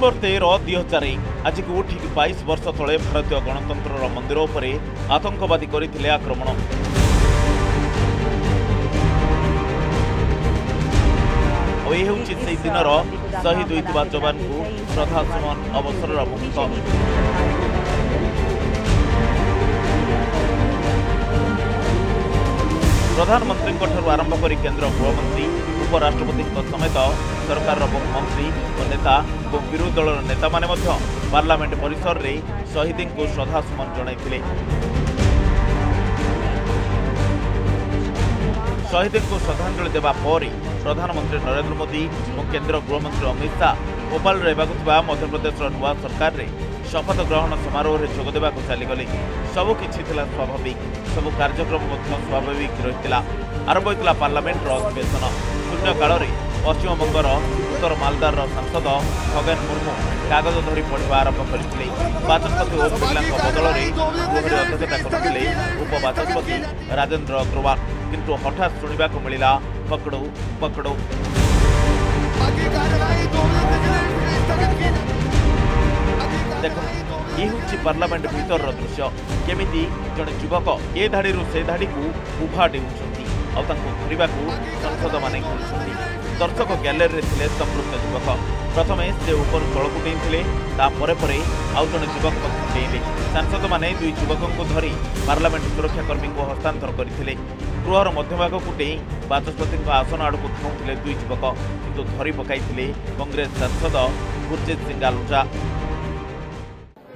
December 13, 2001 आज को ठीक 22 वर्ष तले भारतीय गणतंत्र मंदिर उपरे आतंकवादी करथिले आक्रमण। यह होछि से दिनर शहीद होइतिबा जवान को श्रद्धासुमन अवसर मुहूर्त। प्रधानमंत्री आरंभ कर केन्द्र गृहमंत्री उपराष्ट्रपति समेत सरकार बहु मंत्री और नेता और विरोधी दल नेता माने पार्लियामेंट परिसर में शहीद को श्रद्धासुमन जणाइथिले। शहीद को श्रद्धांजलि देवा पर प्रधानमंत्री नरेंद्र मोदी और केन्द्र गृहमंत्री अमित शाह भोपाल मध्यप्रदेश नुआ सरकार रे शपथ ग्रहण समारोह में जोगदेवा चलीगले। सबकि स्वाभाविक, सब कार्यक्रम स्वाभाविक रही। आरंभ होता पार्लियामेंट अधिवेशन। शून्यकाल पश्चिमबंगर उत्तर मालदार सांसद खगेन मुर्मू कागज धरी पढ़ा आरंभ करते। बाचस्पति ओम बिरला बदल में गृह अध्यक्षता करते उपबाचस्पति राजेन्द्र अग्रवाल, किंतु हठात शुणा मिला पकड़ो पकड़ो। देखो ये हूँ पार्लियामेंट भीतर दृश्य। केमिति जड़े युवक ए धाड़ी से धाड़ी को उभा डेउछंती और धरने को सांसद माने खेलुछंती। दर्शक गैलरी रे थिले संपृक्त युवक। प्रथमे से ऊपर तलकु डेइथिले, तापर परे आउ जड़े युवक डेइले। सांसद माने दुई युवकों को धरी पार्लियामेंट सुरक्षाकर्मी को हस्तांतर करथिले। गृहर मध्यभाग को डेई बाचस्पति आसन आड़ को धाउथिले दुई युवक, किंतु धरी पकाइथिले कांग्रेस सांसद गुरजीत सिंह आलूजा।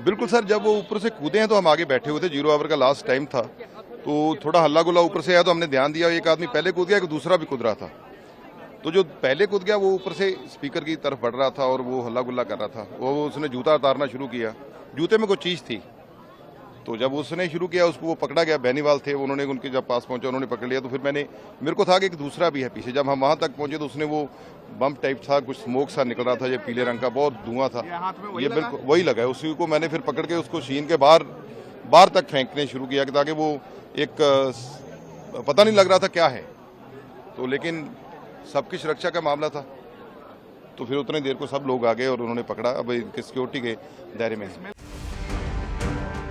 बिल्कुल सर, जब वो ऊपर से कूदे हैं तो हम आगे बैठे हुए थे। 0 ओवर का लास्ट टाइम था तो थोड़ा हल्ला गुल्ला ऊपर से आया तो हमने ध्यान दिया। एक आदमी पहले कूद गया, एक दूसरा भी कूद रहा था। तो जो पहले कूद गया वो ऊपर से स्पीकर की तरफ बढ़ रहा था और वो हल्ला गुल्ला कर रहा था। वो उसने जूता उतारना शुरू किया, जूते में कोई चीज थी। तो जब उसने शुरू किया उसको वो पकड़ा गया। बेनीवाल थे, उन्होंने उनके जब पास पहुंचा उन्होंने पकड़ लिया। तो फिर मेरे को था कि एक दूसरा भी है पीछे। जब हम वहां तक पहुंचे तो उसने वो बम टाइप था, कुछ स्मोक सा निकल रहा था, ये पीले रंग का बहुत धुआं था, ये बिल्कुल वही लगा है। उसी को मैंने फिर पकड़ के उसको शीन के बाहर तक फेंकने शुरू किया ताकि वो एक पता नहीं लग रहा था क्या है। तो लेकिन सबकी सुरक्षा का मामला था तो फिर उतनी देर को सब लोग आ गए और उन्होंने पकड़ा। अब सिक्योरिटी के दायरे में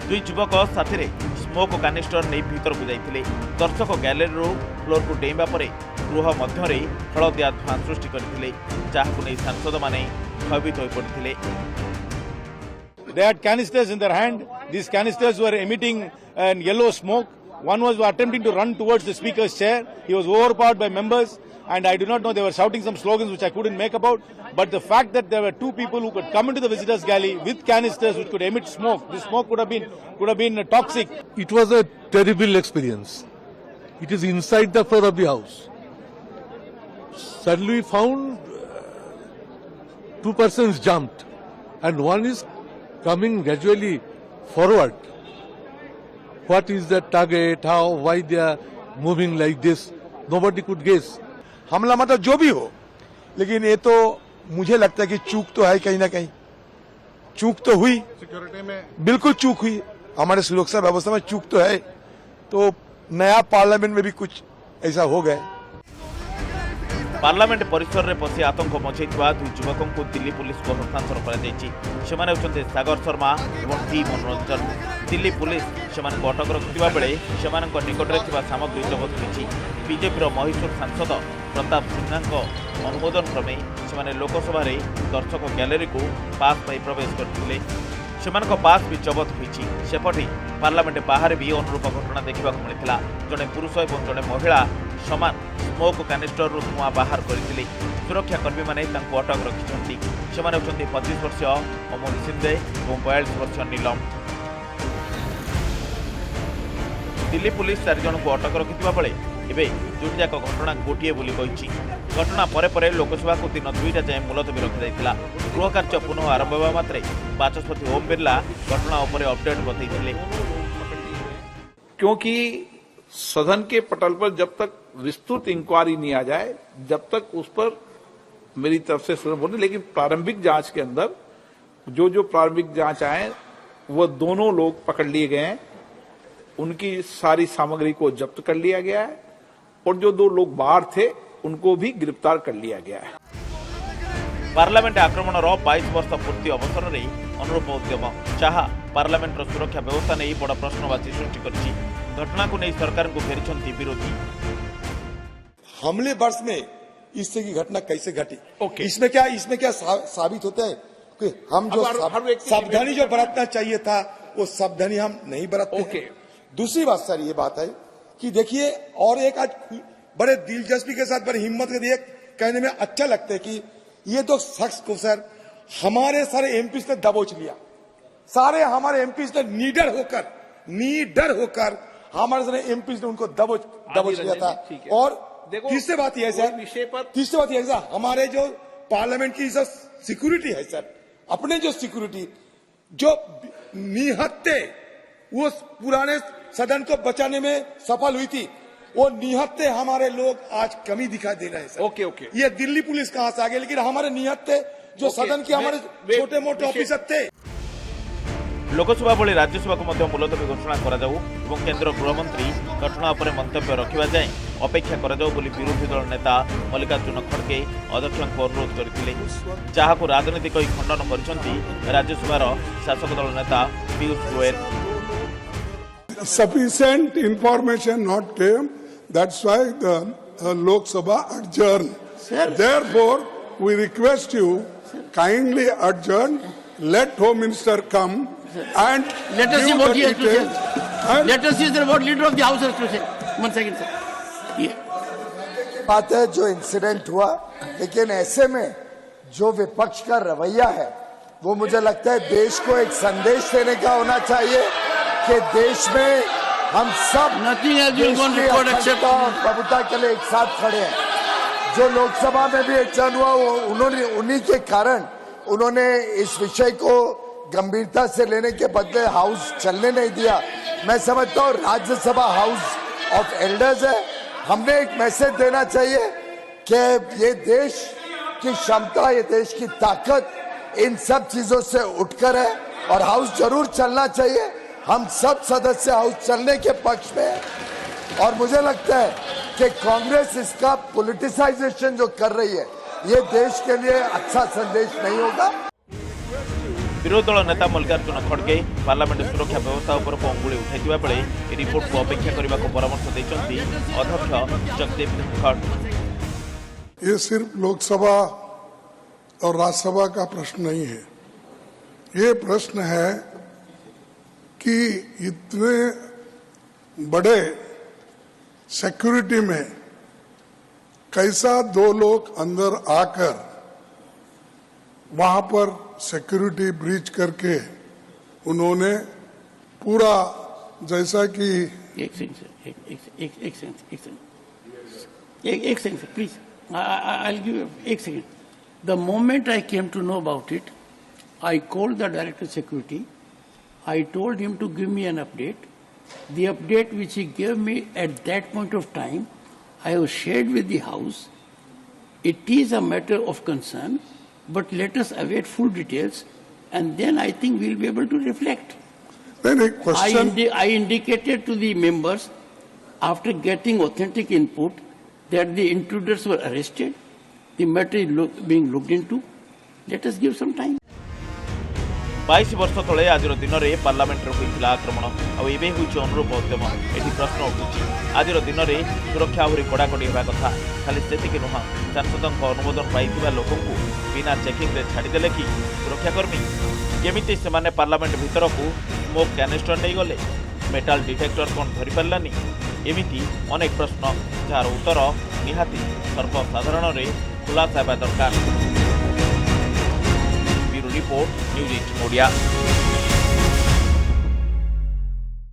दुई युवक साथी रे स्मोक कानिस्टर नहीं भीतर को जाइथिले। दर्शक गैलरी रो फ्लोर को डेइबा परे गृह मध्य हलदिया धूआं सृष्टि करथिले, जाहाकु नै सांसद माने भयभीत होई पड़िथिले। They had canisters in their hand. These canisters were emitting yellow smoke. One was attempting to run towards the speaker's chair. He was overpowered by members, and I do not know, they were shouting some slogans which I couldn't make about. But the fact that there were two people who could come into the visitors' gallery with canisters which could emit smoke, this smoke could have been toxic. It was a terrible experience. It is inside the floor of the house. Suddenly we found two persons jumped, and one is coming gradually forward. What is the target? How? Why they are moving like this? Nobody could guess. हमला मतलब जो भी हो, लेकिन ये तो मुझे लगता है कि चूक तो है कहीं ना कहीं। चूक तो हुई, सिक्योरिटी में बिल्कुल चूक हुई, हमारे सुरक्षा व्यवस्था में चूक तो है। तो नया पार्लियामेंट में भी कुछ ऐसा हो गया। पार्लियामेंट परिसर में पशि आतंक मचाई दुई युवकों को दिल्ली पुलिस को हस्तांतर कर सागर शर्मा और टी मनोरंजन। दिल्ली पुलिस से अटक रखिता बेले निकट में सामग्री जबत होती। बीजेपी महीशूर सांसद प्रताप सिन्हा अनुमोदन क्रमे से लोकसभा दर्शक गैलरी को पास पाई प्रवेश करते। पास भी जबत होती। सेपटे पार्लियामेंट बाहर भी अनुरूप घटना देखा मिलता। जड़े पुरुष और जड़े महिला समान स्मोक कानिस्टर धूआं बाहर करते। सुरक्षाकर्मी मैंने अटक रखिंट। से 25 वर्षीय अमोल सिंधे और 42 वर्षीय नीलम। दिल्ली पुलिस 4 जन को अटक रखिता बेले एवं दुईटाक घटना गोटे बोली कही। घटना पर लोकसभा को दिन 2टा जाए मुलतवी रखा। गृह कार्य पुनः आरंभ होगा मात्रे बाचस्पति ओम बिरला घटना उपर अपडेट बताइए। क्योंकि सदन के पटल पर जब तक विस्तृत इंक्वायरी नहीं आ जाए, जब तक उस पर मेरी तरफ से सुनवाई नहीं। लेकिन प्रारंभिक जांच के अंदर जो प्रारंभिक जांच आए वो दोनों लोग पकड़ लिए गए हैं, उनकी सारी सामग्री को जब्त कर लिया गया है और जो 2 लोग बाहर थे उनको भी गिरफ्तार कर लिया गया है। पार्लियामेंट आक्रमणर 22 वर्ष पूर्ति अवसर में अनुरूप उद्यम जहाँ पार्लियामेंटर सुरक्षा व्यवस्था नहीं बड़ प्रश्नवाची सृष्टि करिछि। घटना को नहीं सरकार को फेरिछंती विरोधी। हमले वर्ष में इस तरह की घटना कैसे घटी? इसमें क्या साबित होता है कि हम जो सावधानी जो बरतना चाहिए था वो सावधानी हम नहीं बरतते हैं। दूसरी बात सर ये बात है कि देखिए, और एक आज बड़े दिलचस्पी के साथ बड़ी हिम्मत के लिए कहने में अच्छा लगता है कि ये तो शख्स को सर हमारे सारे एमपी ने दबोच लिया। सारे हमारे एमपी ने नीडर होकर हमारे सारे एमपी ने उनको दबोच लिया था। और तीसरी बात यह है सर, हमारे जो पार्लियामेंट की जो सिक्योरिटी है सर, अपने जो सिक्योरिटी जो निहत्ते वो पुराने सदन को बचाने में सफल हुई थी, वो निहत्ते हमारे लोग आज कमी दिखाई दे रहे हैं सर। ये दिल्ली पुलिस कहां से आ गई, लेकिन हमारे निहत्ते जो सदन के हमारे छोटे मोटे ऑफिसर थे। लोकसभा भली राज्यसभा को मध्य मुलतवी घोषणा करा जाऊ एवं केंद्र गृहमंत्री घटना पर मंतव्य रखा जाए अपेक्षा करा जाऊ बोली विरोधी दल नेता मल्लिकार्जुन खड़गे अध्यक्ष को अनुरोध करथिले, जहां राजनीतिक खंडन करिसंती राज्यसभार शासक दल नेता Piyush Goyal. Sufficient information not came, that's why the Lok Sabha adjourned. Therefore, we request you kindly adjourn, let Home Minister come and let us see what he has to say. Let us see what leader of the house has to say. 1 second, sir. बात है जो incident हुआ, लेकिन ऐसे में जो विपक्ष का रवैया है वो मुझे लगता है देश को एक संदेश देने का होना चाहिए कि देश में हम सब प्रभुता के लिए एक साथ खड़े हैं। जो लोकसभा में भी एडजर्न हुआ वो उन्हीं के कारण उन्होंने इस विषय को गंभीरता से लेने के बदले हाउस चलने नहीं दिया। मैं समझता हूँ राज्यसभा हाउस ऑफ एल्डर्स है, हमने एक मैसेज देना चाहिए कि ये देश की क्षमता, ये देश की ताकत इन सब चीजों से उठकर है और हाउस जरूर चलना चाहिए। हम सब सदस्य हाउस चलने के पक्ष में है और मुझे लगता है कि कांग्रेस इसका पॉलिटिसाइजेशन जो कर रही है ये देश के लिए अच्छा संदेश नहीं होगा। विरोधी दल नेता मल्लिकार्जुन खड़गे पार्लियामेंट सुरक्षा व्यवस्था पर अंगुली उठाइथिबा बेले ए रिपोर्ट को अपेक्षा करने को परामर्श दैछंती अध्यक्ष जगदीप धनखड़। ये सिर्फ लोकसभा और राज्यसभा का प्रश्न नहीं है, ये प्रश्न है कि इतने बड़े सिक्योरिटी में कैसा दो लोग अंदर आकर वहां पर सिक्योरिटी ब्रीच करके उन्होंने पूरा जैसा कि एक second please I will give एक second. The moment I came to know about it, I called the director security, I told him to give me an update. The update which he gave me at that point of time, I have shared with the House. It is a matter of concern, but let us await full details, and then I think we'll be able to reflect. Then a question. I indicated to the members, after getting authentic input, that the intruders were arrested, the matter is being looked into. Let us give some time. 22 वर्ष तले आज दिन में parliament होता आक्रमण आवे अनुरूप उद्यम ये प्रश्न उठुଛି। आज दिन में सुरक्षा आहरी कड़ाकड़ी होगा कथा, खाली से नुह सांसदों अनुमोदन पाई लोक बिना चेकिंग रे छाड़देले कि सुरक्षाकर्मी केमिति से पार्लियामेंट भीतर को स्मोक कैनिस्टर नहीं गले, मेटाल डिटेक्टर कौन धरी पारानी, एमिति अनेक प्रश्न जार उत्तर निहाती सर्वसाधारण रे खुलासा हेबा दरकार। Bureau report news 18 Odia.